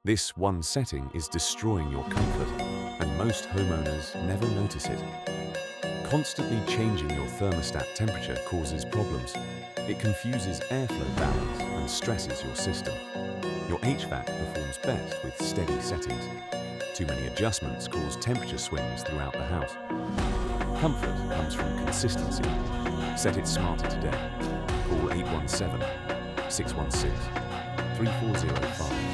This one setting is destroying your comfort, and most homeowners never notice it. Constantly changing your thermostat temperature causes problems. It confuses airflow balance and stresses your system. Your HVAC performs best with steady settings. Too many adjustments cause temperature swings throughout the house. Comfort comes from consistency. Set it smarter today. Call 817-616-3405.